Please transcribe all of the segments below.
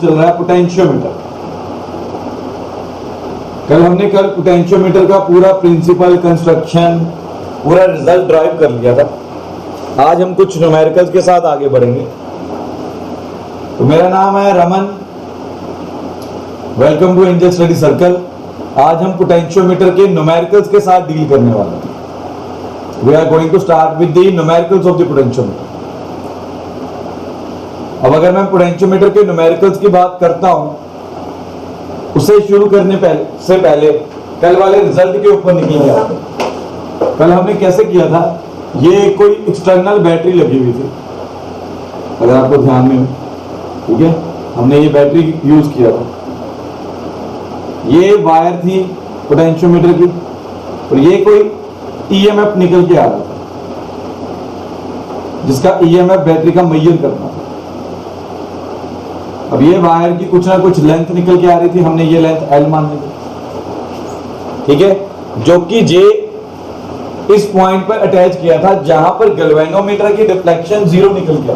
चल रहा है पोटेंशियोमीटर। कल पोटेंशियोमीटर का पूरा प्रिंसिपल, कंस्ट्रक्शन, पूरा रिजल्ट ड्राइव कर लिया था। आज हम कुछ न्यूमेरिकल्स के साथ आगे बढ़ेंगे। तो मेरा नाम है Raman, welcome to angel study circle. आज हम पोटेंशियोमीटर के न्यूमेरिकल्स के साथ डील करने वाले हैं। We are going to start with the numericals of the potentiometer. अब अगर मैं पोटेंशियोमीटर के न्यूमेरिकल्स की बात करता हूं, उसे शुरू करने से पहले कल वाले रिजल्ट के ऊपर निकल गया। कल हमने कैसे किया था, ये कोई एक्सटर्नल बैटरी लगी हुई थी, अगर आपको ध्यान में हो, ठीक है। हमने ये बैटरी यूज किया था, ये वायर थी पोटेंशियोमीटर की, और ये कोई ईएमएफ निकल के आ रहा था, जिसका ईएमएफ बैटरी का मेजर करना था। अब ये वायर की कुछ ना कुछ लेंथ निकल के आ रही थी, हमने ये लेंथ एल मान ली, ठीक है, जो कि जे इस पॉइंट पर अटैच किया था जहां पर गैल्वेनोमीटर की डिफ्लेक्शन जीरो निकल गया,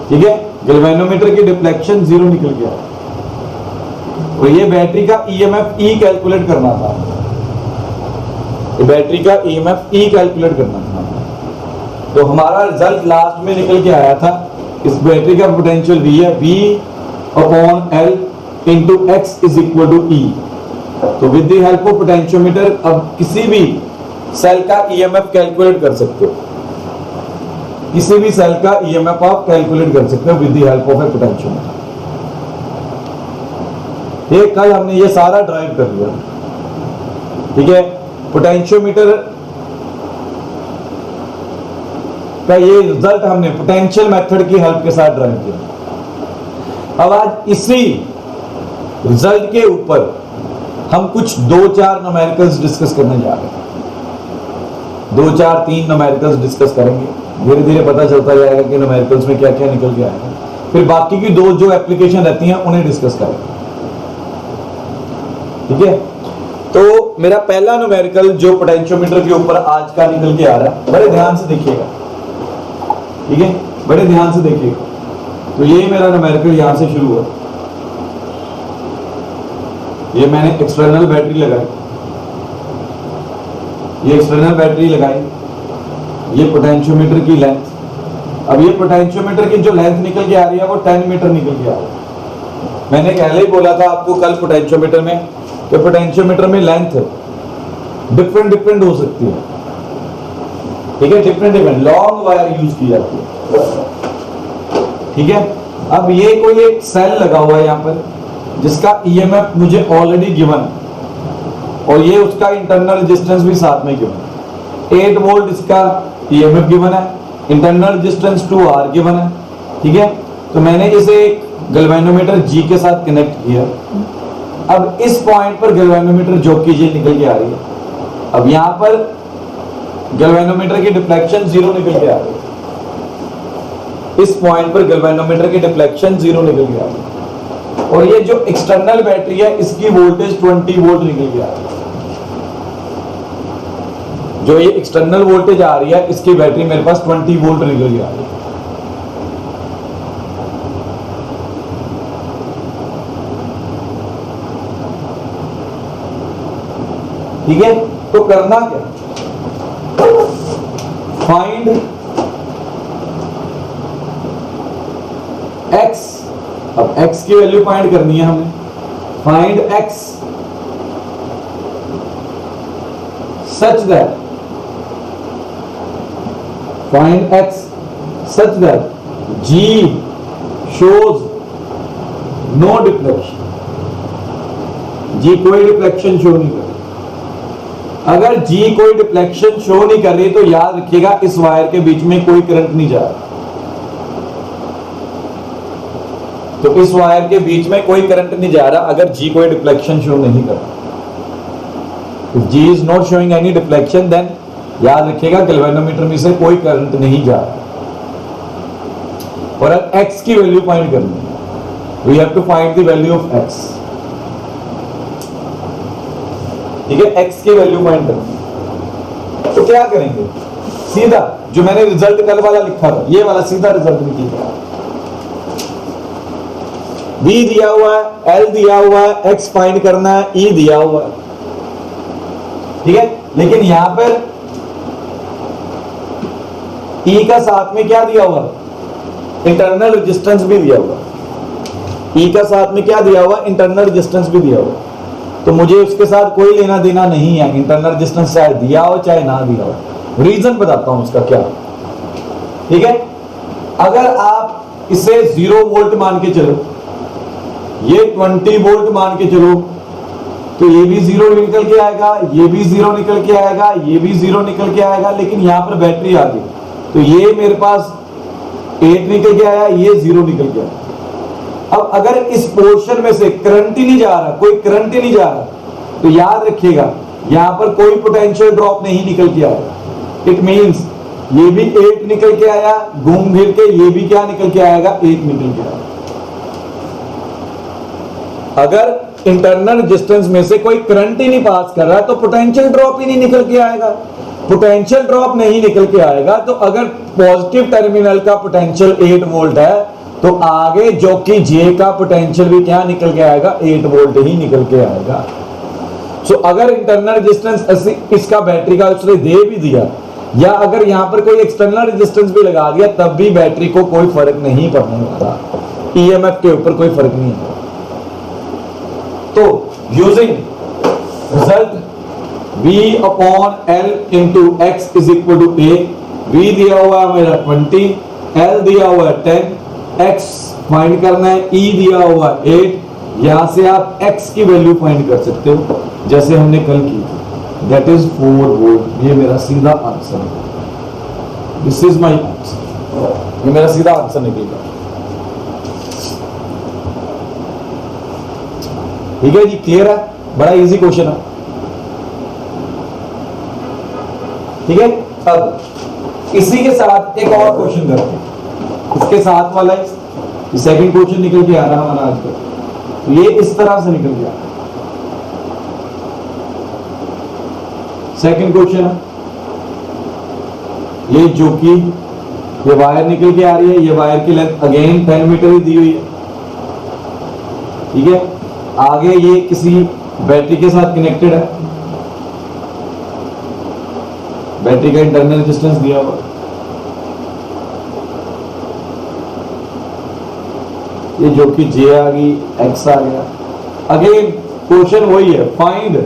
ठीक है। गैल्वेनोमीटर की डिफ्लेक्शन जीरो निकल गया, और ये बैटरी का ईएमएफ ई कैलकुलेट करना था। बैटरी का ईएमएफ ई कैलकुलेट करना था। तो हमारा रिजल्ट लास्ट में निकल के आया था, इस बैटरी का पोटेंशियल V है, V upon L into X is equal to E। तो with the help of potentiometer अब किसी भी सेल का ईएमएफ कैलकुलेट कर सकते हो, किसी भी सेल का ईएमएफ आप कैलकुलेट कर सकते हो with the help of A potentiometer. ये कल हमने ये सारा ड्राइव कर लिया, ठीक है। पोटेंशियोमीटर का ये रिजल्ट हमने पोटेंशियल मेथड की हेल्प के साथ ड्राइव किया। अब आज इसी रिजल्ट के ऊपर हम कुछ 2-4 न्यूमेरिकल्स डिस्कस करने जा रहे हैं। 2-4-3 न्यूमेरिकल्स डिस्कस करेंगे, धीरे धीरे पता चलता जाएगा कि न्यूमेरिकल्स में क्या क्या निकल के आएगा। फिर बाकी की दो जो एप्लीकेशन रहती हैं उन्हें डिस्कस करेंगे, ठीक है। तो मेरा पहला न्यूमेरिकल जो पोटेंशियोमीटर के ऊपर आज का निकल के आ रहा है, बड़े ध्यान से देखिएगा, ठीक है, बड़े ध्यान से देखिएगा। तो ये मेरा न्यूमेरिकल यहां से शुरू हुआ, ये मैंने एक्सटर्नल बैटरी लगाई, ये एक्सटर्नल बैटरी लगाई, ये पोटेंशियोमीटर की लेंथ। अब ये पोटेंशियोमीटर की जो लेंथ निकल के आ रही है वो 10 मीटर निकल के आ रही है। मैंने पहले ही बोला था आपको कल पोटेंशियोमीटर में कि पोटेंशियोमीटर में लेंथ डिफरेंट हो सकती है, ठीक है, डिफरेंट लॉन्ग वायर यूज की जाती है, ठीक है। अब ये कोई एक सेल लगा हुआ है यहां पर, जिसका ईएमएफ मुझे ऑलरेडी गिवन है, और ये उसका इंटरनल रेजिस्टेंस भी साथ में गिवन है। 8 वोल्ट इसका ईएमएफ गिवन है, इंटरनल रेजिस्टेंस 2R गिवन है, ठीक है। तो मैंने इसे एक गैल्वेनोमीटर G के साथ कनेक्ट किया। अब इस पॉइंट पर गैल्वेनोमीटर जो कि G निकल के आ रही है, अब यहां पर गैल्वेनोमीटर की डिफ्लेक्शन जीरो निकल के आ रही है। इस पॉइंट पर गैल्वेनोमीटर की डिफ्लेक्शन जीरो निकल के आ रही है, और ये जो एक्सटर्नल बैटरी है इसकी वोल्टेज 20 वोल्ट निकल के आ रही है। जो ये एक्सटर्नल वोल्टेज आ रही है इसकी बैटरी मेरे पास 20 वोल्ट निकल के आ रही है। ठीक है, तो करना क्या, फाइंड x। अब x की वैल्यू फाइंड करनी है हमें। Find x such that G shows no deflection। G कोई डिफ्लेक्शन शो नहीं कर रही। अगर G कोई डिफ्लेक्शन शो नहीं कर रही तो याद रखिएगा इस वायर के बीच में कोई करंट नहीं जा रहा। तो इस वायर के बीच में कोई करंट नहीं जा रहा अगर G कोई डिफ्लेक्शन शो नहीं कर रहा। If G is not showing any deflection, then याद रखिएगा गैल्वेनोमीटर में से कोई करंट नहीं जा रहा। और अब x की वैल्यू फाइंड करनी है, we have to find the value of x, ठीक है। x की वैल्यू फाइंड करनी है, तो क्या करेंगे, सीधा जो मैंने रिजल्ट कल वाला लिखा था ये वाला सीधा रिजल्ट लिखिएगा। V दिया हुआ है, L दिया हुआ है, X फाइंड करना है, E दिया हुआ है, ठीक है। लेकिन यहां पर E का साथ में क्या दिया हुआ, इंटरनल रेजिस्टेंस भी दिया हुआ। E का साथ में क्या दिया हुआ, इंटरनल रेजिस्टेंस भी दिया हुआ। तो मुझे उसके साथ कोई लेना देना नहीं है, इंटरनल रेजिस्टेंस चाहे दिया हो चाहे ना दिया हो। रीजन बताता हूं उसका क्या, ठीक है। अगर आप इसे 0 वोल्ट मान के चलो, ये 20 वोल्ट मान के चलो, तो ये भी 0 निकल के आएगा, ये भी 0 निकल के आएगा, ये भी 0 निकल के आएगा। लेकिन यहां पर बैटरी आ गई, तो ये मेरे पास 8 निकल के आया, ये 0 निकल के आया। अब अगर इस पोर्शन में से करंट ही नहीं जा रहा, कोई करंट ही नहीं जा रहा, तो याद रखिएगा यहां पर कोई पोटेंशियल ड्रॉप नहीं निकल के आएगा। इट मींस ये भी 8 निकल के आया, घूम फिर के ये भी क्या निकल के आएगा, 8 निकल के आएगा। अगर इंटरनल रेजिस्टेंस में से कोई करंट ही नहीं पास कर रहा है तो पोटेंशियल ड्रॉप ही नहीं निकल के आएगा। पोटेंशियल ड्रॉप नहीं निकल के आएगा तो अगर पॉजिटिव टर्मिनल का पोटेंशियल 8 वोल्ट है तो आगे जो कि जे का पोटेंशियल भी क्या निकल के आएगा, 8 वोल्ट ही निकल के आएगा। सो अगर इंटरनल रेजिस्टेंस इसका बैटरी का उसने दे भी दिया, या अगर यहां पर कोई एक्सटर्नल रेजिस्टेंस भी लगा दिया, तब भी बैटरी को कोई फर्क नहीं पड़ने वाला, ईएमएफ के ऊपर कोई फर्क नहीं है। तो using result V upon L into X is equal to A, V दिया हुआ है मेरा 20, L दिया हुआ है 10, X फाइंड करना है, E दिया हुआ है 8। यहां से आप X की वैल्यू फाइंड कर सकते हो जैसे हमने कल की, दैट इज 4 वोल्ट। ये मेरा सीधा आंसर है, दिस इज माई आंसर, ये मेरा सीधा आंसर निकलेगा। ठीक है जी, क्लियर है, बड़ा इजी क्वेश्चन है, ठीक है। अब इसी के साथ एक और क्वेश्चन करते हैं, इसके साथ वाला सेकंड क्वेश्चन निकल के आ रहा है हमारा आज का, तो ये इस तरह से निकल के आ रहा है। सेकंड क्वेश्चन है ये, जो कि ये वायर निकल के आ रही है, ये वायर की लेंथ अगेन 10 मीटर ही दी हुई है, ठीक है। आगे ये किसी बैटरी के साथ कनेक्टेड है, बैटरी का इंटरनल रेजिस्टेंस दिया हुआ, ये जो कि J आ गई, X आ गया। अगेन क्वेश्चन वही है, find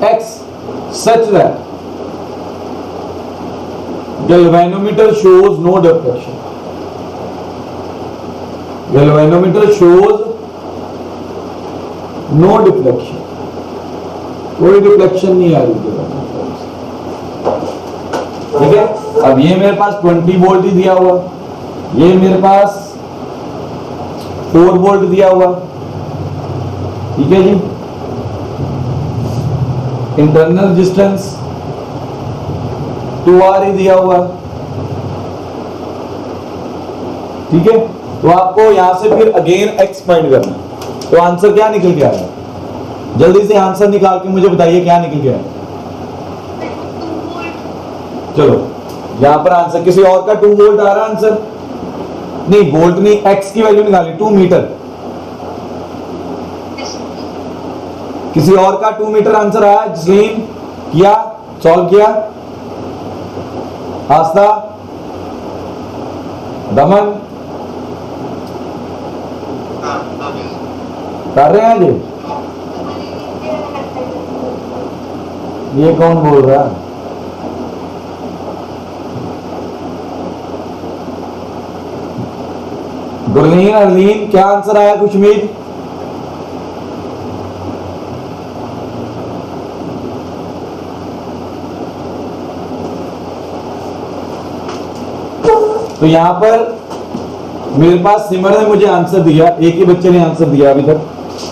X such that galvanometer shows no deflection, galvanometer shows no deflection, कोई डिफ्लेक्शन नहीं आ रही, ठीक है। अब ये मेरे पास 20 वोल्ट ही दिया हुआ, ये मेरे पास 4 वोल्ट दिया हुआ, ठीक है जी। इंटरनल रेजिस्टेंस 2R ही दिया हुआ, ठीक है। तो आपको यहां से फिर अगेन X फाइंड करना है, तो आंसर क्या निकल के आया, जल्दी से आंसर निकाल के मुझे बताइए क्या निकल के आया। चलो यहां पर आंसर किसी और का 2 वोल्ट आ रहा है आंसर, नहीं वोल्ट नहीं, X की वैल्यू निकाली 2 मीटर, किसी और का 2 मीटर आंसर आया, जसलीन किया, सॉल्व किया, आस्था, दमन कर रहे हैं जी। ये कौन बोल रहा है, गुरलीन, अरलीन, क्या आंसर आया कुशमीर? तो यहां पर मेरे पास सिमर ने मुझे आंसर दिया, एक ही बच्चे ने आंसर दिया अभी तक,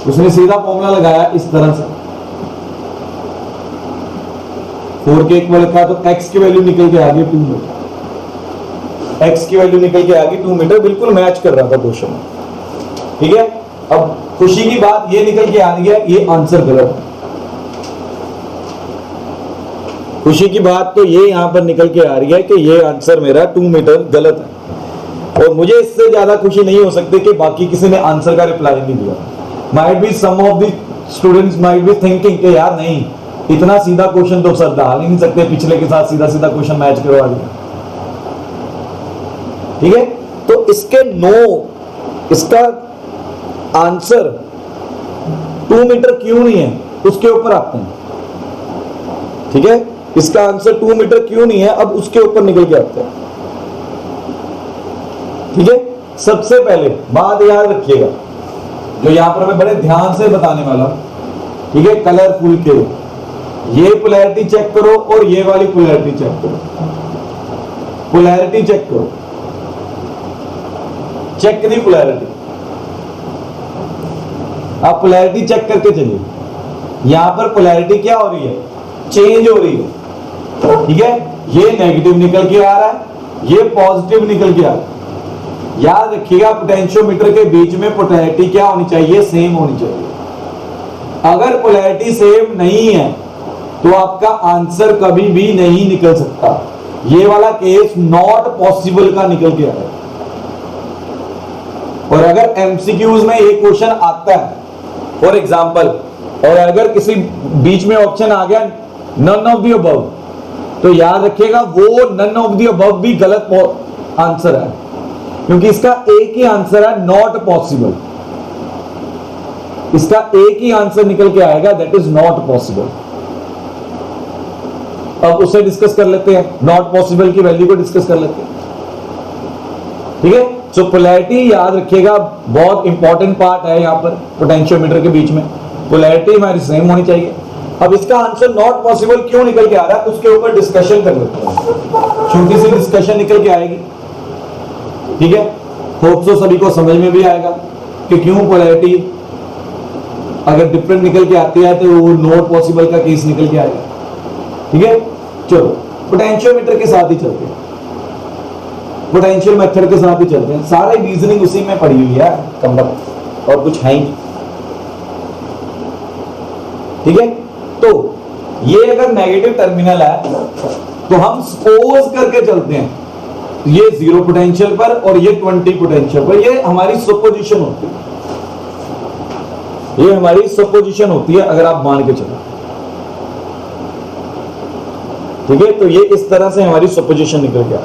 उसने सीधा फॉर्मूला लगाया इस तरह से, 4 के इक्वल रखा तो X की वैल्यू निकल के आ गई 2 मीटर, X की वैल्यू निकल के आ गई 2 मीटर, बिल्कुल मैच कर रहा था क्वेश्चन, ठीक है। अब खुशी की बात ये निकल के आ रही है, ये आंसर गलत है। खुशी की बात तो ये यहां पर निकल के आ रही है कि ये आंसर मेरा 2 मीटर गलत है। और मुझे इससे ज्यादा खुशी नहीं हो सकती कि बाकी किसी ने आंसर का रिप्लाई नहीं दिया। Might be some of the students might be thinking कि यार नहीं, इतना सीधा क्वेश्चन तो सर डाल ही नहीं सकते, पिछले के साथ सीधा सीधा क्वेश्चन मैच करवा दिया। ठीक है, तो इसके इसका आंसर 2 मीटर क्यों नहीं है उसके ऊपर आते हैं। ठीक है, इसका आंसर 2 मीटर क्यों नहीं है, अब उसके ऊपर निकल के आते हैं। ठीक है, सबसे पहले बात याद रखिएगा जो यहां पर मैं बड़े ध्यान से बताने वाला हूं। ठीक है, कलरफुल के ये पोलैरिटी चेक करो और ये वाली पोलैरिटी चेक करो। पोलैरिटी चेक करो, चेक दी पोलैरिटी। आप पोलैरिटी चेक करके चलिए। यहां पर पोलैरिटी क्या हो रही है, चेंज हो रही है। ठीक है, ये नेगेटिव निकल के आ रहा है, ये पॉजिटिव निकल के आ रहा है। याद रखिएगा पोटेंशियोमीटर के बीच में पोलैरिटी क्या होनी चाहिए, सेम होनी चाहिए। अगर पोलैरिटी सेम नहीं है तो आपका आंसर कभी भी नहीं निकल सकता। ये वाला केस नॉट पॉसिबल का निकल के आया। और अगर एमसीक्यूज में ये क्वेश्चन आता है फॉर एग्जांपल, और अगर किसी बीच में ऑप्शन आ गया नन ऑफ द अबव, तो याद रखिएगा वो नन ऑफ द अबव भी गलत आंसर है, क्योंकि इसका एक ही आंसर है नॉट पॉसिबल। इसका एक ही आंसर निकल के आएगा, दैट इज नॉट पॉसिबल। अब उसे डिस्कस कर लेते हैं, नॉट पॉसिबल की वैल्यू को डिस्कस कर लेते हैं। ठीक है, सो पोलैरिटी याद रखिएगा, बहुत इंपॉर्टेंट पार्ट है यहां पर पोटेंशियोमीटर के बीच में। पोलैरिटी हमारी सेम होनी चाहिए। अब इसका आंसर नॉट पॉसिबल क्यों निकल के आ रहा है उसके ऊपर डिस्कशन कर लेते हैं। छोटी सी डिस्कशन निकल के आएगी। ठीक है, होप सो सभी को समझ में भी आएगा कि क्यों पोलैरिटी अगर डिफरेंट निकल के आती है तो वो नॉट पॉसिबल का केस निकल के आएगा। ठीक है, चलो पोटेंशियोमीटर के साथ ही चलते हैं, पोटेंशियल मेथड के साथ ही चलते हैं। सारी रीजनिंग उसी में पड़ी हुई है कंबल, और कुछ है ही। ठीक है, तो ये अगर नेगेटिव टर्मिनल है तो हम सपोज करके चलते हैं ये 0 पोटेंशियल पर और ये 20 पोटेंशियल पर। ये हमारी सपोजिशन होती है, ये हमारी सपोजिशन होती है अगर आप मान के चलो। ठीक है, तो ये इस तरह से हमारी सपोजिशन निकल गया।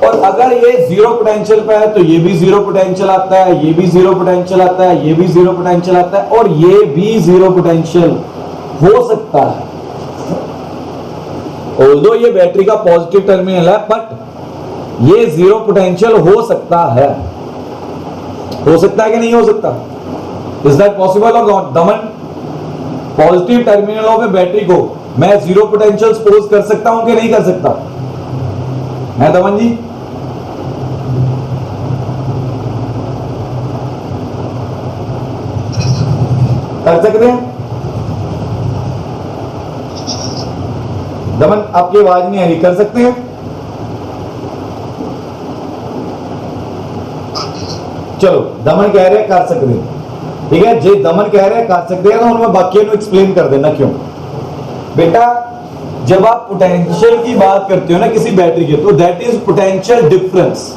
और अगर ये 0 पोटेंशियल पे है तो ये भी 0 पोटेंशियल आता है, ये भी 0 पोटेंशियल आता है, ये भी 0 पोटेंशियल आता है, और ये भी 0 पोटेंशियल हो सकता है। ऑल्दो ये बैटरी का पॉजिटिव टर्मिनल है, बट ये 0 पोटेंशियल हो सकता है। हो सकता है कि नहीं हो सकता? इज दैट पॉसिबल और not? Daman, positive terminal of A battery को मैं 0 पोटेंशियल सपोज कर सकता हूं कि नहीं कर सकता? है दमन जी? कर सकते हैं? दमन आपकी आवाज नहीं आ रही, कर सकते हैं? चलो, दमन कह रहे हैं कर सकते हैं। ठीक है, जे दमन कह रहे हैं कर सकते हैं, तो उनमें बाकी एक्सप्लेन कर देना क्यों। बेटा, जब आप पोटेंशियल की बात करते हो ना किसी बैटरी के, तो that is potential difference.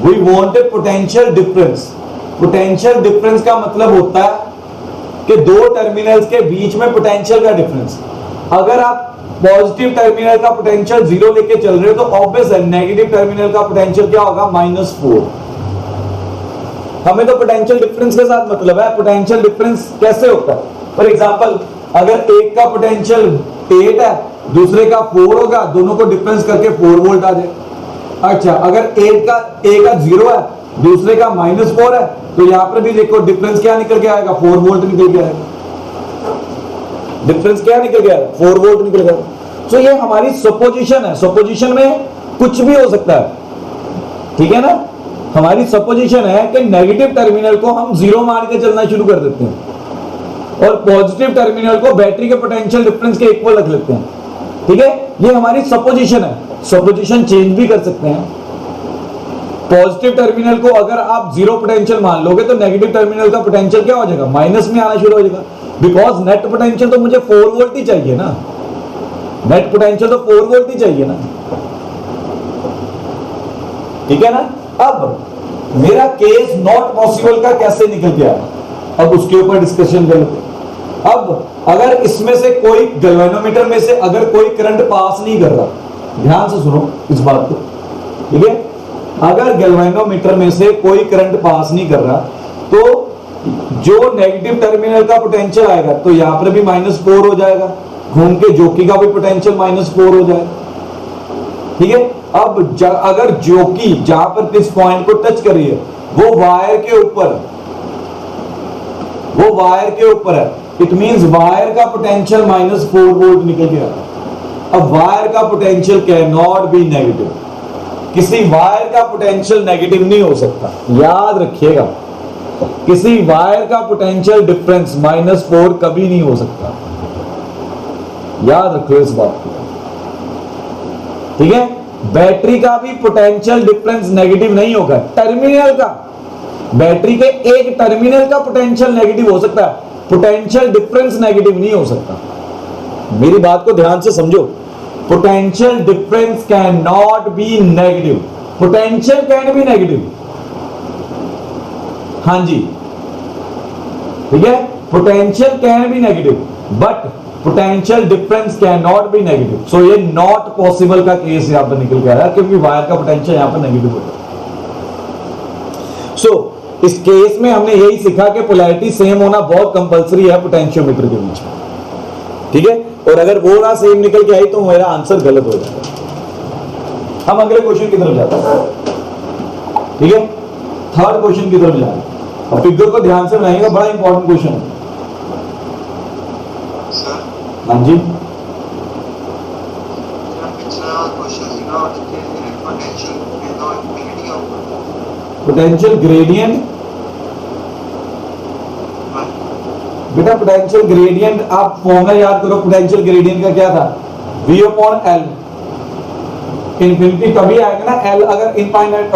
We want a potential difference. Potential difference का मतलब होता है कि दो टर्मिनल्स के बीच में पोटेंशियल का डिफरेंस। अगर आप पॉजिटिव टर्मिनल का पोटेंशियल 0 लेके चल रहे हो तो ऑब्वियस है नेगेटिव टर्मिनल का पोटेंशियल क्या होगा, -4। हमें तो पोटेंशियल डिफरेंस के साथ मतलब है। पोटेंशियल डिफरेंस कैसे होता है? फॉर एग्जांपल, अगर एक का पोटेंशियल 8 है, दूसरे का 4 होगा, दोनों को डिफरेंस करके 4 वोल्ट आ जाए। अच्छा, अगर एक का 0 है, दूसरे का -4 है, तो यहां पर भी देखो डिफरेंस क्या निकल के आएगा, 4 वोल्ट निकल के आएगा। डिफरेंस क्या निकल गया, 4 वोल्ट निकल गया। तो ये हमारी सपोजिशन है। सपोजिशन में कुछ भी हो सकता है। ठीक है ना, हमारी सपोजिशन है कि नेगेटिव टर्मिनल को हम 0 मान के चलना शुरू कर देते हैं और पॉजिटिव टर्मिनल को बैटरी के पोटेंशियल डिफरेंस के इक्वल रख लेते हैं। ठीक है, ये हमारी सपोजिशन है। सपोजिशन चेंज भी कर सकते हैं। पॉजिटिव टर्मिनल को अगर आप 0 पोटेंशियल मान लोगे तो नेगेटिव टर्मिनल का पोटेंशियल क्या हो जाएगा, माइनस में आना शुरू हो जाएगा। बिकॉज नेट पोटेंशियल तो मुझे 4 वोल्ट ही चाहिए ना, नेट पोटेंशियल तो 4 वोल्ट ही चाहिए ना। ठीक है ना। अब मेरा केस नॉट पॉसिबल का कैसे निकल गया, अब उसके ऊपर डिस्कशन कर लेते। अब अगर इसमें से कोई गैल्वेनोमीटर में से अगर कोई करंट पास नहीं कर रहा, ध्यान से सुनो इस बात को, ठीक है, अगर गैल्वेनोमीटर में से कोई करंट पास नहीं कर रहा तो जो नेगेटिव टर्मिनल का पोटेंशियल आएगा तो यहां पर भी -4 हो जाएगा, घूम के जोकी का भी पोटेंशियल -4 हो जाएगा, ठीक है। अब अगर जोकी जहां पर इस पॉइंट को टच कर रही है वो वायर के ऊपर है, इट मींस वायर का पोटेंशियल -4 वोल्ट निकल गया। अब वायर का potential can not be negative, किसी वायर का पोटेंशियल नेगेटिव नहीं हो सकता, याद रखिएगा, किसी वायर का पोटेंशियल डिफरेंस -4 कभी नहीं हो सकता, याद रखो इस बात को, ठीक है। बैटरी का भी पोटेंशियल डिफरेंस नेगेटिव नहीं होगा, टर्मिनल का, बैटरी के एक टर्मिनल का पोटेंशियल नेगेटिव हो सकता है, पोटेंशियल डिफरेंस नेगेटिव नहीं हो सकता। मेरी बात को ध्यान से समझो, potential difference can not be negative, potential can be negative, हां जी, ठीक है, potential can be negative but potential difference can not be negative. So ये नॉट पॉसिबल का केस यहां पर निकल के आ रहा है क्योंकि वायर का पोटेंशियल यहां पर नेगेटिव होता है। सो इस केस में हमने यही सीखा कि पोलैरिटी सेम होना बहुत कंपलसरी है पोटेंशियोमीटर के बीच में, ठीक है। और अगर वो ना सेम निकल के आई तो मेरा आंसर गलत हो जाएगा। हम अगले क्वेश्चन की तरफ जाते हैं, ठीक है, थर्ड क्वेश्चन की तरफ जाए। अब फिगर को ध्यान से बनाइएगा, बड़ा इंपॉर्टेंट क्वेश्चन है। हाँ जी, पोटेंशियल ग्रेडियंट, बेटा पोटेंशियल ग्रेडियंट आप फॉर्मूला याद करो, पोटेंशियल ग्रेडियंट का क्या था, V/L। इनफिनिटी कभी आएगा ना, L अगर इनफाइनाइट,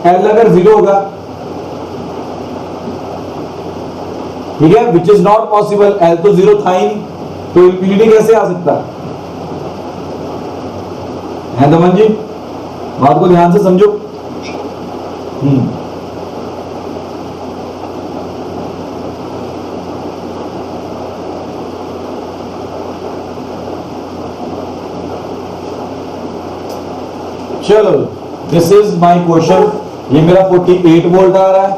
L अगर 0 होगा, ठीक है, which is not possible, L तो 0 था ही नहीं, तो इनफिनिटी कैसे आ सकता है दमन जी, बात को ध्यान से समझो। चलो, दिस इज माय क्वेश्चन, ये मेरा 48 वोल्ट आ रहा है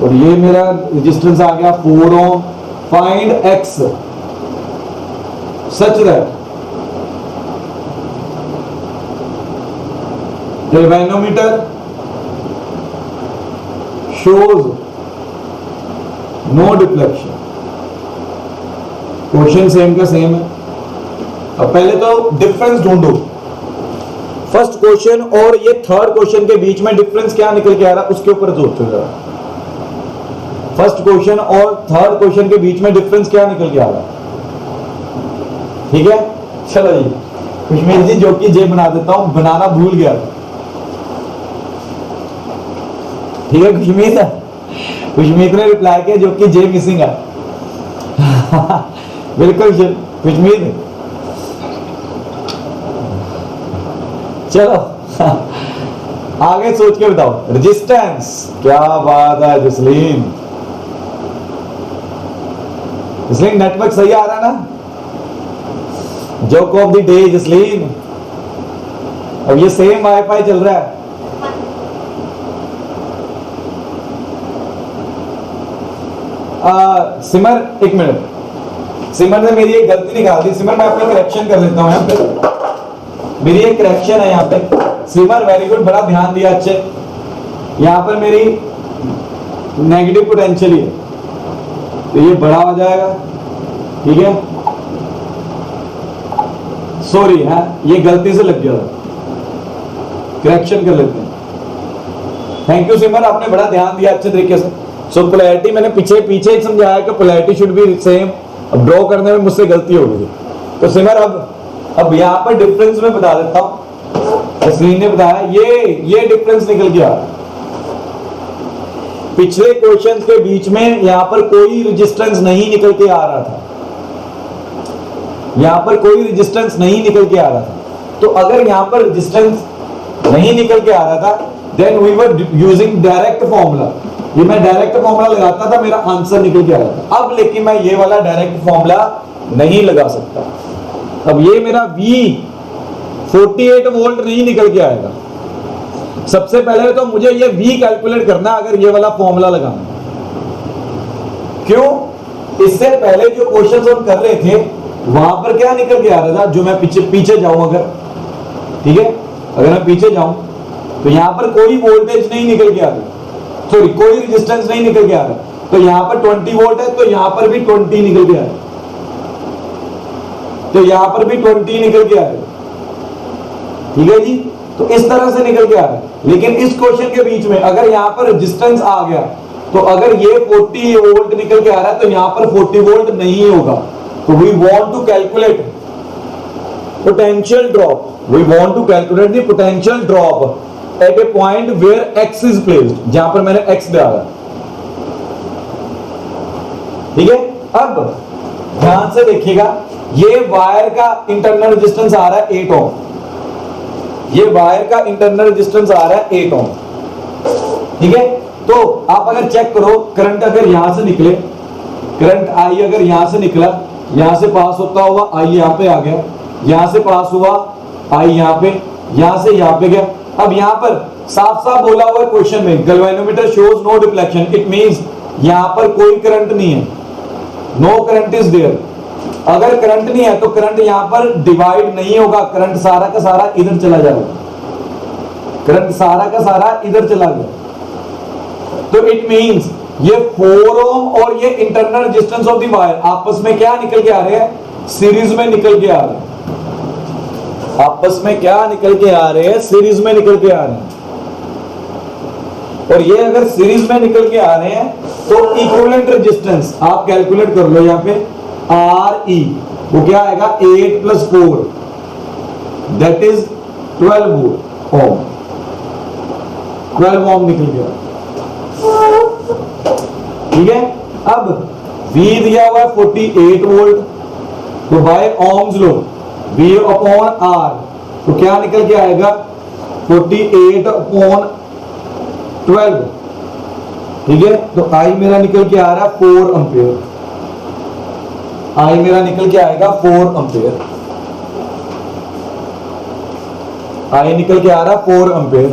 और ये मेरा रेजिस्टेंस आ गया 4 ohm. Find X such that galvanometer shows no deflection। Question same का सेम है। अब पहले तो डिफरेंस ढूंढो, फर्स्ट क्वेश्चन और ये थर्ड क्वेश्चन के बीच में डिफरेंस क्या निकल के आ रहा है उसके ऊपर सोचो जरा। फर्स्ट क्वेश्चन और थर्ड क्वेश्चन के बीच में डिफरेंस क्या निकल के आ रहा है, ठीक है। चलो जी, खुशमीत जी जो कि जे बना देता हूं, बनाना भूल गया, ठीक है। खुशमीत ने रिप्लाई किया जो कि जे मिसिंग है। बिल्कुल खुशमीत, चलो आगे सोच के बताओ। रेजिस्टेंस, क्या बात है जसलीन, जसलीन नेटवर्क सही आ रहा है ना, joke of the day Jasleen. अब ये सेम वाईफाई चल रहा है, सिमर एक मिनट, सिमर ने मेरी एक गलती निकाल दी। सिमर मैं अपनी करेक्शन कर लेता हूं यहाँ पे, मेरी एक करेक्शन है यहाँ पे। सिमर वेरी गुड, बड़ा ध्यान दिया, अच्छे। यहाँ पर मेरी नेगेटिव पोटेंशियल ही है तो ये बड़ा हो जाएगा, ठीक है। सॉरी है, ये गलती से लग गया था, करेक्शन कर लेते हैं। थैंक यू सिमर, आपने बड़ा ध्यान दिया अच्छे तरीके से। सो पोलैरिटी मैंने पीछे ही समझाया कि पोलैरिटी शुड बी सेम। अब ड्रॉ करने में मुझसे गलती हो गई, तो सिमर अब यहाँ पर डिफरेंस में बता देता हूं। जसलीन ने बताया ये डिफरेंस निकल गया। पिछले क्वेश्चंस के बीच में यहां पर कोई रेजिस्टेंस नहीं निकल के आ रहा था, यहां पर कोई रेजिस्टेंस नहीं निकल के आ रहा था। तो अगर यहां पर रेजिस्टेंस नहीं निकल के आ रहा था, then we were using direct formula, ये मैं डायरेक्ट फॉर्मूला लगाता था, मेरा आंसर निकल के आ रहा था। अब लेकिन मैं ये वाला डायरेक्ट फॉर्मूला नहीं लगा सकता, अब ये मेरा V 48 वोल्ट नहीं निकल के आएगा। सबसे पहले तो मुझे ये V कैलकुलेट करना अगर ये वाला फॉर्मूला लगाना। क्यों? इससे पहले जो क्वेश्चंस हम कर रहे थे वहां पर क्या निकल के आ रहा था, जो मैं पीछे जाऊं अगर, ठीक है, अगर मैं पीछे जाऊं तो यहां पर कोई वोल्टेज नहीं निकल के आ रही, सॉरी कोई रेजिस्टेंस नहीं निकल के आ रहा, तो यहां पर 20 वोल्ट है, तो यहां पर भी 20 निकल के आ रहा, तो यहां पर भी 20 निकल के आ रहा, ठीक है जी। तो इस तरह से निकल के आ रहा है। लेकिन इस क्वेश्चन के बीच में अगर यहां पर रेजिस्टेंस आ गया, तो अगर ये 40 वोल्ट निकल के आ रहा है, तो यहां पर 40 वोल्ट नहीं होगा। तो we want to calculate potential drop, we want to calculate the potential drop at a point where X is placed, जहां पर मैंने एक्स डाला, ठीक है। अब ध्यान से देखिएगा, ये वायर का इंटरनल रेजिस्टेंस आ रहा है 8 ओम, ये वायर का इंटरनल रेजिस्टेंस आ रहा है 8 ओम, ठीक है। तो आप अगर चेक करो, करंट अगर यहां से निकले, करंट आई अगर यहां से निकला, यहां से पास होता हुआ आई यहां पे आ गया, यहां से पास हुआ आई यहां पे, यहां से यहां पे गया। अब यहां पर साफ साफ बोला हुआ है क्वेश्चन में, galvanometer shows no deflection, it means यहां पर कोई करंट नहीं है, नो करंट इज देयर। अगर करंट नहीं है तो करंट यहां पर डिवाइड नहीं होगा, करंट सारा का सारा इधर चला जाएगा, करंट सारा का सारा इधर चला गया। तो इट मींस ये 4 ओम और ये internal resistance of the wire आपस में क्या निकल के आ रहे हैं, सीरीज में निकल के आ रहे हैं, आपस में क्या निकल के आ रहे हैं, सीरीज में निकल के आ रहे हैं। और ये अगर सीरीज में निकल के आ रहे हैं तो इक्विवेलेंट रेजिस्टेंस आप कैलकुलेट कर लो, यहां पे RE वो क्या आएगा, 8 + 4 दैट इज 12 ओम, 12 ओम निकल गया, ठीक है। अब V दिया हुआ है 48 वोल्ट, तो बाय ओम्स लो V अपॉन R, तो क्या निकल के आएगा 48 अपॉन 12, ठीक है। तो I मेरा निकल के आ रहा है 4 एम्पियर, I मेरा निकल के आएगा 4 एम्पियर, I निकल के आ रहा है 4 एम्पियर।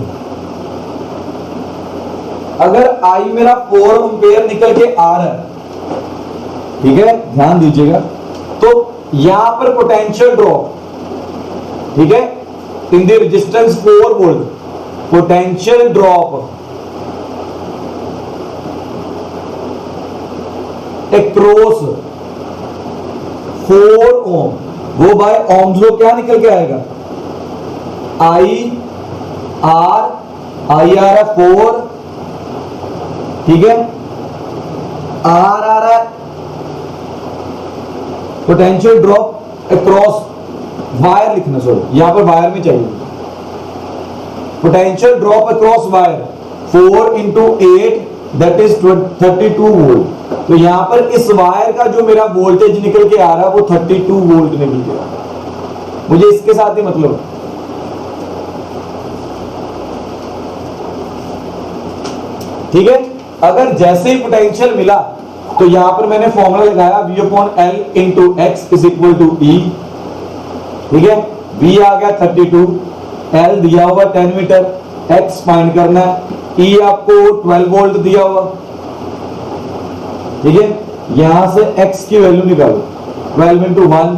अगर I मेरा 4 एम्पियर निकल के आ रहा है, ठीक है, ध्यान दीजिएगा, तो यहां पर पोटेंशियल ड्रॉप, ठीक है, in the resistance 4 volt, potential drop across 4 ओम, वो बाय ओम्स लो क्या निकल के आएगा, I आ रहा है 4, ठीक है, R आ रहा है पोटेंशियल ड्रॉप अक्रॉस वायर, लिखना सॉरी यहां पर वायर में चाहिए, potential drop across wire 4 × 8 that is 32 volt. तो यहां पर इस वायर का जो मेरा वोल्टेज निकल के आ रहा है वो 32 वोल्ट निकल के आ रहा है, मुझे इसके साथ ही मतलब, ठीक है। अगर जैसे ही पोटेंशियल मिला तो यहां पर मैंने फॉर्मूला लगाया V/L × X = E, ठीक है। V आ गया 32, L दिया हुआ 10 मीटर, X फाइंड करना है, E आपको 12 वोल्ट दिया हुआ, ठीक है। यहां से X की वैल्यू निकालो, 12 × 1,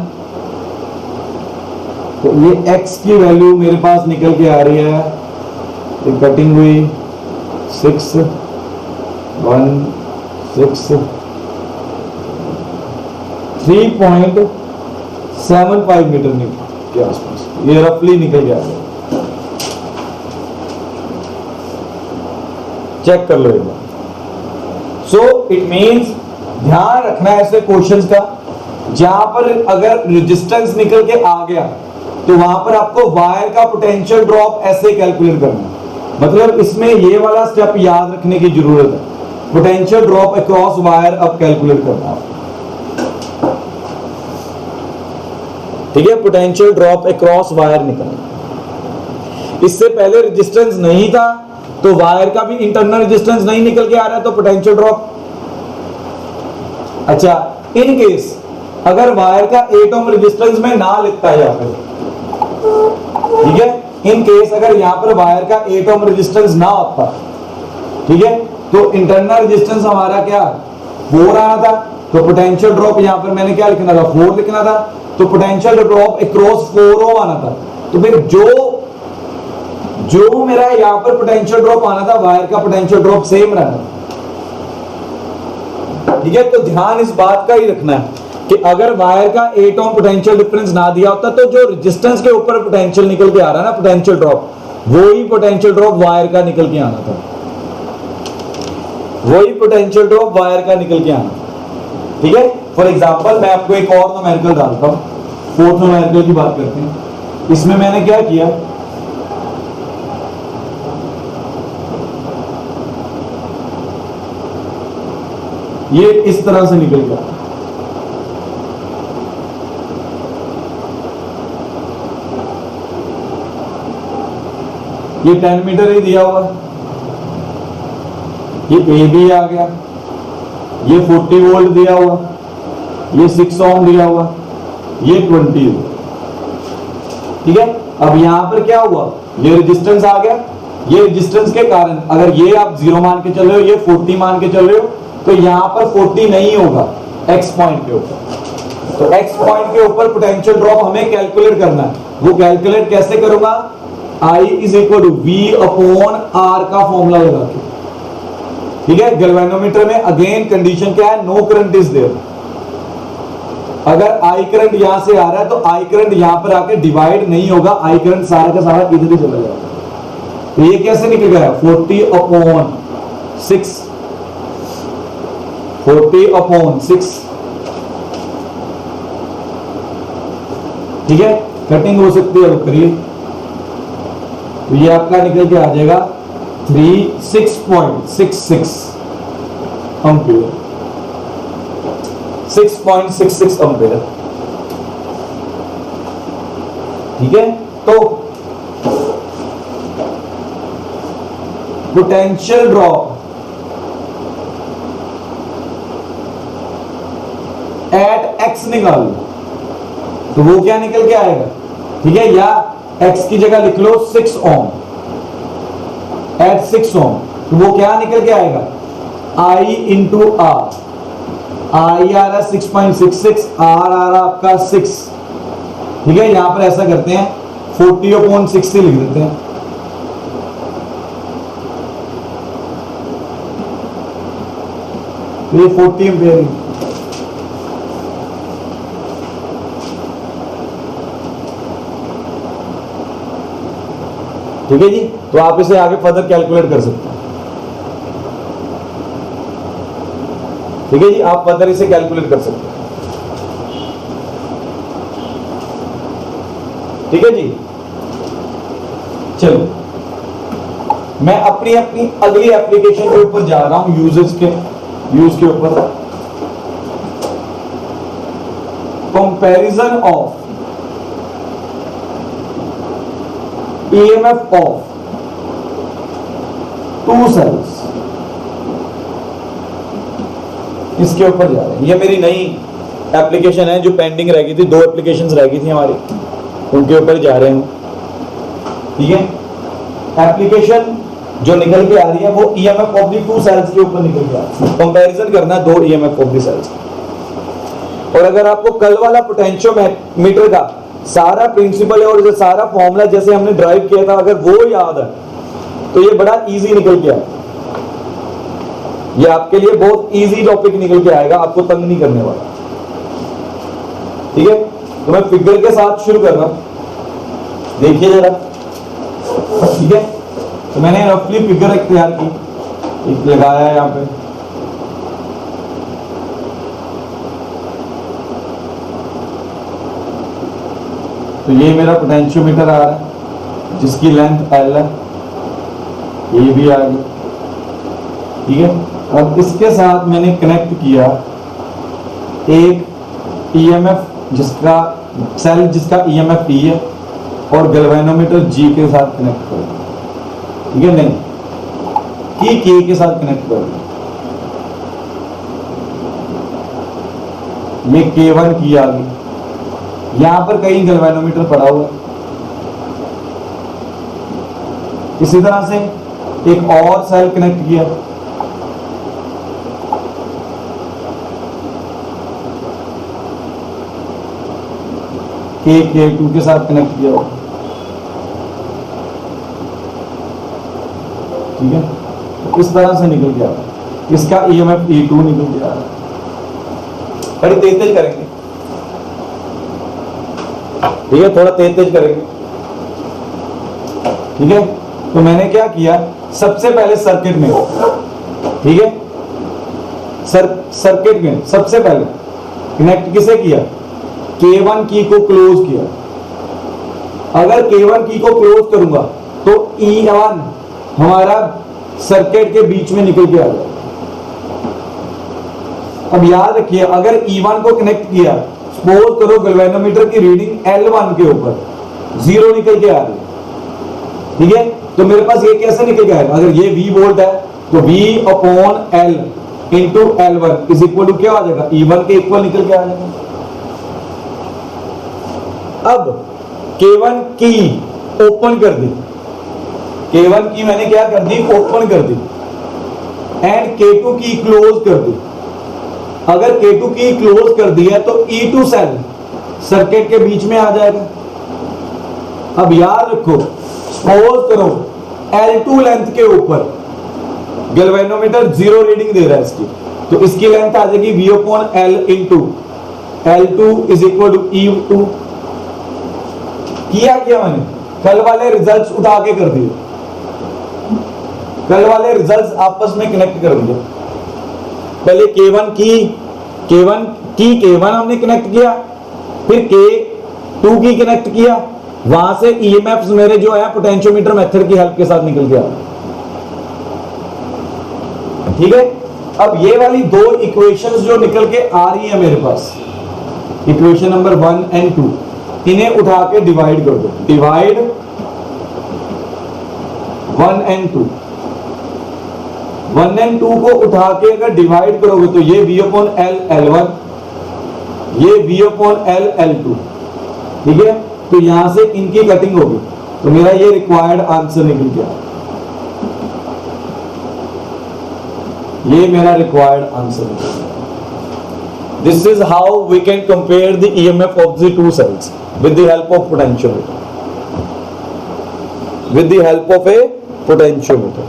तो ये X की वैल्यू मेरे पास निकल के आ रही है, कटिंग हुई 6 1 6 3.75 मीटर के आसपास, ये रफली निकल गया, चेक कर लो एक बार। सो इट मींस ध्यान रखना है ऐसे क्वेश्चंस का, जहां पर अगर रेजिस्टेंस निकल के आ गया तो वहां पर आपको वायर का पोटेंशियल ड्रॉप ऐसे कैलकुलेट करना है, मतलब इसमें ये वाला स्टेप याद रखने की जरूरत है, पोटेंशियल ड्रॉप अक्रॉस वायर अब कैलकुलेट करना, ठीक है, पोटेंशियल ड्रॉप अक्रॉस वायर निकालना। इससे पहले रेजिस्टेंस नहीं था तो वायर का भी इंटरनल रेजिस्टेंस नहीं निकल के आ रहा है, तो पोटेंशियल ड्रॉप। अच्छा, इन केस अगर वायर का 8 ओम रेजिस्टेंस में ना लिखता है, या फिर ठीक है, इन केस अगर यहां पर वायर का 8 ओम रेजिस्टेंस ना होता, ठीक है, तो इंटरनल रेजिस्टेंस हमारा क्या 4 आना था, तो पोटेंशियल ड्रॉप यहां पर मैंने क्या लिखना था 4 लिखना था, तो पोटेंशियल ड्रॉप अक्रॉस 4 ओम आना था। तो फिर जो मेरा यहां पर पोटेंशियल ड्रॉप आना था, वायर का पोटेंशियल ड्रॉप सेम रहना, ठीक है। तो ध्यान इस बात का ही रखना है कि अगर वायर का 8 ओम पोटेंशियल डिफरेंस ना दिया होता तो जो रेजिस्टेंस के ऊपर पोटेंशियल निकल के आ रहा है ना, पोटेंशियल ड्रॉप, वही पोटेंशियल ड्रॉप वायर का निकल के आना था, वही पोटेंशियल ड्रॉप वायर का निकल के आना, ठीक है। फॉर एग्जांपल मैं आपको एक और न्यूमेरिकल डालता हूं, फोर्थ न्यूमेरिकल की बात करते हैं। इसमें मैंने क्या किया, ये इस तरह से निकल गया, ये 10 मीटर ही दिया हुआ, ये ए बी आ गया, ये 40 वोल्ट दिया हुआ, ये 6 ओम दिया हुआ, ये 20, ठीक है। अब यहां पर क्या हुआ, ये रेजिस्टेंस आ गया, ये रेजिस्टेंस के कारण अगर ये आप 0 मान के चल रहे हो, ये 40 मान के चल रहे हो, तो यहां पर 40 नहीं होगा एक्स पॉइंट के ऊपर। तो एक्स पॉइंट के ऊपर पोटेंशियल ड्रॉप हमें कैलकुलेट करना है। वो कैलकुलेट कैसे करूंगा, I is equal to V upon R का फॉर्मूला लगा के, ठीक है। गैल्वेनोमीटर में अगेन कंडीशन क्या है, नो करंट इज देयर। अगर I करंट यहां से आ रहा है तो I करंट यहां पर आके डिवाइड नहीं होगा, I करंट सारा का सारा इधर ही चला जाएगा। तो ये कैसे निकल गया, 40 अपॉन 6, 40 अपॉन 6, ठीक है। कटिंग हो सकती है, वो करिए, तो ये आपका निकल के आ जाएगा 6.66 एम्पीयर, 6.66 एम्पीयर, ठीक है। तो पोटेंशियल ड्रॉप एट एक्स निकाल लो, तो वो क्या निकल के आएगा, ठीक है, या एक्स की जगह लिख लो 6 ओम, एट 6 ओम, तो वो क्या निकल के आएगा, I इंटू आर, आई आ रहा 6.66, आर आ रहा आपका 6, ठीक है। यहां पर ऐसा करते हैं 40 अपॉन 60 लिख देते हैं, तो ये 40 एम्पीयर, ठीक है जी। तो आप इसे आगे फर्दर कैलकुलेट कर सकते हैं, ठीक है जी, आप फर्दर इसे कैलकुलेट कर सकते हैं, ठीक है जी। चलो मैं अपनी अगली एप्लीकेशन के ऊपर जा रहा हूं, यूज के ऊपर, comparison of EMF of 2 cells, इसके ऊपर जा रहे हैं। ये मेरी नई एप्लीकेशन है जो पेंडिंग रह गई थी, 2 एप्लीकेशंस रह गई थी हमारी, उनके ऊपर जा रहे हैं, ठीक है। एप्लीकेशन जो निकल के आ रही है वो EMF of the 2 cells के ऊपर निकल के आ रही है, कंपैरिजन करना 2 EMF of the cells। और अगर आपको कल वाला पोटेंशियोमीटर का सारा प्रिंसिपल है और जो सारा फॉर्मूला जैसे हमने ड्राइव किया था, अगर वो याद है तो ये बड़ा इजी निकल के आया, ये आपके लिए बहुत इजी टॉपिक निकल के आएगा, आपको तंग नहीं करने वाला, ठीक है। तो मैं फिगर के साथ शुरू कर रहा हूं, देखिए जरा, ठीक है। तो मैंने रफली फिगर एक तैयार की, एक लगाया है यहां पे, तो ये मेरा पोटेंशियोमीटर आ रहा है जिसकी लेंथ L है, ये भी आ गई, ठीक है। अब इसके साथ मैंने कनेक्ट किया एक EMF जिसका सेल जिसका EMF P है, और गैल्वेनोमीटर G के साथ कनेक्ट कर दिया, ठीक है, नहीं कि K के साथ कनेक्ट कर दिया। ये K1 की आ गई, यहां पर कहीं गैल्वेनोमीटर पड़ा हुआ है। इसी तरह से एक और सेल कनेक्ट किया, K2 के साथ कनेक्ट किया होगा, ठीक है। तो इस तरह से निकल गया, इसका EMF E2 निकल गया। बड़ी तेज तेज करेंगे, ठीक है, थोड़ा तेज तेज करेंगे, ठीक है। तो मैंने क्या किया, सबसे पहले सर्किट में, ठीक है, सर्किट में सबसे पहले कनेक्ट किसे किया, K1 की को क्लोज किया। अगर K1 की को क्लोज करूंगा तो E1 हमारा सर्किट के बीच में निकल के आ जाएगा। अब याद रखिए, अगर E1 को कनेक्ट किया, सपोज करो गैल्वेनोमीटर की रीडिंग L1 के ऊपर 0 निकल के आ रही है, ठीक है, तो मेरे पास ये कैसे निकल के आएगा, अगर ये V वोल्ट है तो V upon L into L1 is equal to क्या आ जाएगा, E1 के इक्वल निकल के आ जाएगा। अब K1 की ओपन कर दी, K1 की मैंने क्या कर दी, ओपन कर दी, एंड K2 की क्लोज कर दी। अगर K2 की क्लोज कर दी है तो E2 सेल सर्किट के बीच में आ जाएगा। अब याद रखो, सपोज करो L2 लेंथ के ऊपर गैल्वेनोमीटर 0 रीडिंग दे रहा है इसकी, तो इसकी लेंथ आ जाएगी V upon L into L2 is equal to E2। किया मैंने, कल वाले रिजल्ट्स उठा के कर दिए, कल वाले रिजल्ट्स आपस में कनेक्ट कर दिए। पहले K1 हमने कनेक्ट किया, फिर K2 की कनेक्ट किया, वहां से EMFs मेरे जो है पोटेंशियोमीटर मेथड की हेल्प के साथ निकल गया, ठीक है। अब ये वाली दो इक्वेशंस जो निकल के आ रही है मेरे पास, इक्वेशन नंबर 1 एंड 2, इन्हें उठा के डिवाइड कर दो, डिवाइड 1 एंड 2। 1 एंड 2 को उठा के अगर डिवाइड करोगे तो ये V अपॉन L L1, ये V अपॉन L L2, ठीक है। तो यहां से इनकी कटिंग होगी, तो मेरा ये रिक्वायर्ड आंसर निकल गया, ये मेरा रिक्वायर्ड आंसर निकल गया। This is how we can compare the EMF of the two cells with the help of potentiometer. With the help of a potentiometer.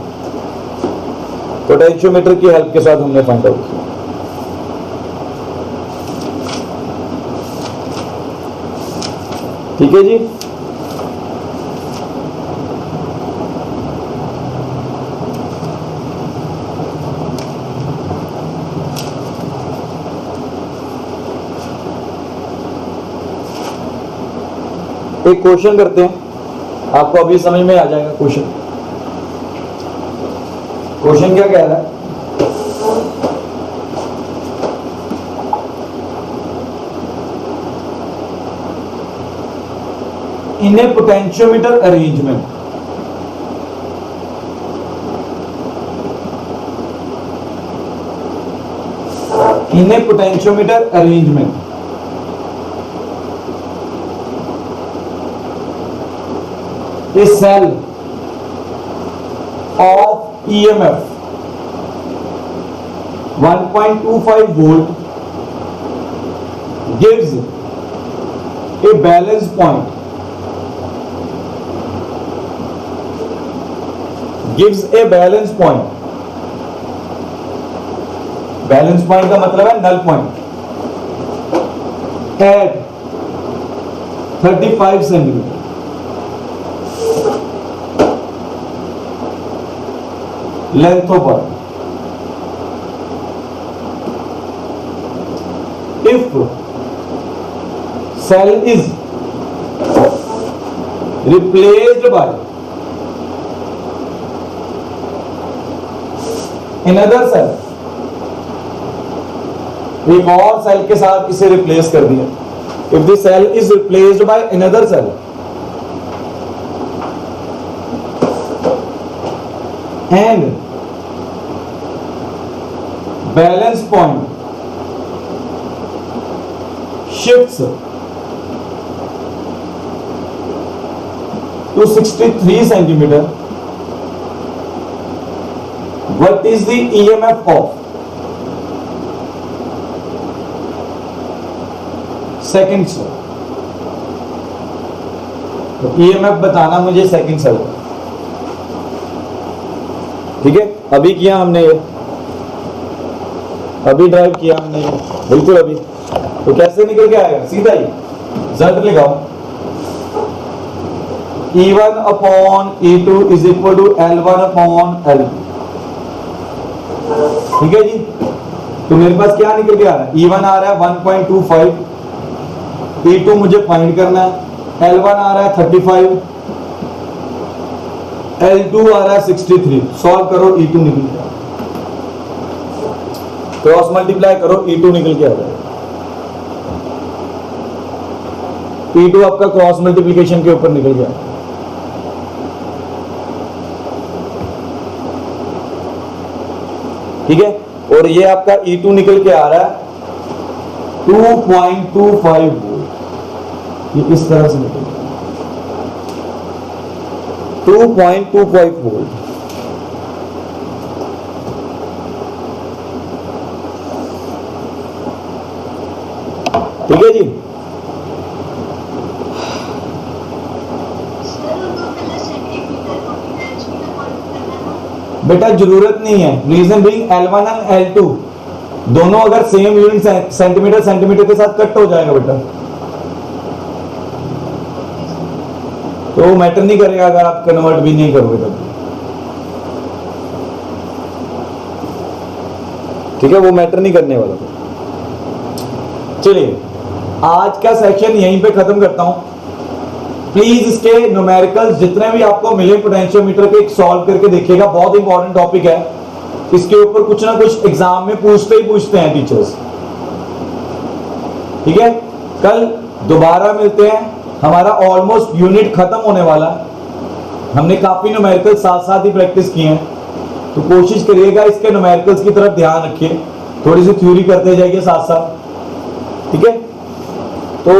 Potentiometer की हेल्प के साथ हमने फाइंड आउट किया। ठीक है जी, एक क्वेश्चन करते हैं, आपको अभी समझ में आ जाएगा क्वेश्चन। क्वेश्चन क्या कह रहा है, in a potentiometer arrangement in a potentiometer arrangement a cell of EMF 1.25 volt gives a balance point, balance point का मतलब है नल पॉइंट, एट 35 सेंटीमीटर। लेंथों पर if cell is replaced by another cell, एक और सेल के साथ इसे रिप्लेस कर दिया। If the cell is replaced by another cell and balance point shifts to 63 centimeter, what is the EMF of second से? तो EMF बताना मुझे सेकंड से। ठीक है, अभी किया हमने ये, अभी ड्राइव किया हमने ये, बिल्कुल अभी। तो कैसे निकल के आएगा? सीधा ही Z लगाओ, E1 upon E2 is equal to L1 upon L2। ठीक है जी, तो मेरे पास क्या निकल के आ रहा है? E1 आ रहा है 1.25, E2 मुझे फाइंड करना है, L1 आ रहा है 35, L2 आ रहा है 63। सॉल्व करो, E2 निकल के आ रहा है, क्रॉस मल्टीप्लाई करो, E2 निकल के आ रहा है। E2 आपका क्रॉस मल्टीप्लिकेशन के ऊपर निकल गया। ठीक है, और ये आपका E2 निकल के आ रहा है 2.25 वोल्ट। ये इस तरह से निकल गया 2.25 वोल्ट। ठीक है जी, बेटा जरूरत नहीं है। Reason being L1 and L2 दोनों अगर सेम यूनिट सेंटीमीटर के साथ कट हो जाएगा बेटा, तो मैटर नहीं करेगा अगर आप कन्वर्ट भी नहीं करोगे तब। ठीक है, वो मैटर नहीं करने वाला। चलिए आज का सेक्शन यहीं पे खत्म करता हूं। प्लीज इसके न्यूमेरिकल्स जितने भी आपको मिले पोटेंशियोमीटर के, एक सॉल्व करके देखिएगा, बहुत इंपॉर्टेंट टॉपिक है। इसके ऊपर कुछ ना कुछ एग्जाम में पूछते हैं टीचर्स। ठीक है, कल दोबारा मिलते हैं, हमारा ऑलमोस्ट यूनिट खत्म होने वाला है। हमने काफी न्यूमेरिकल साथ साथ ही प्रैक्टिस किए हैं, तो कोशिश करिएगा इसके न्यूमेरिकल्स की तरफ ध्यान रखिए, थोड़ी सी थ्योरी करते जाइए साथ साथ। ठीक है, तो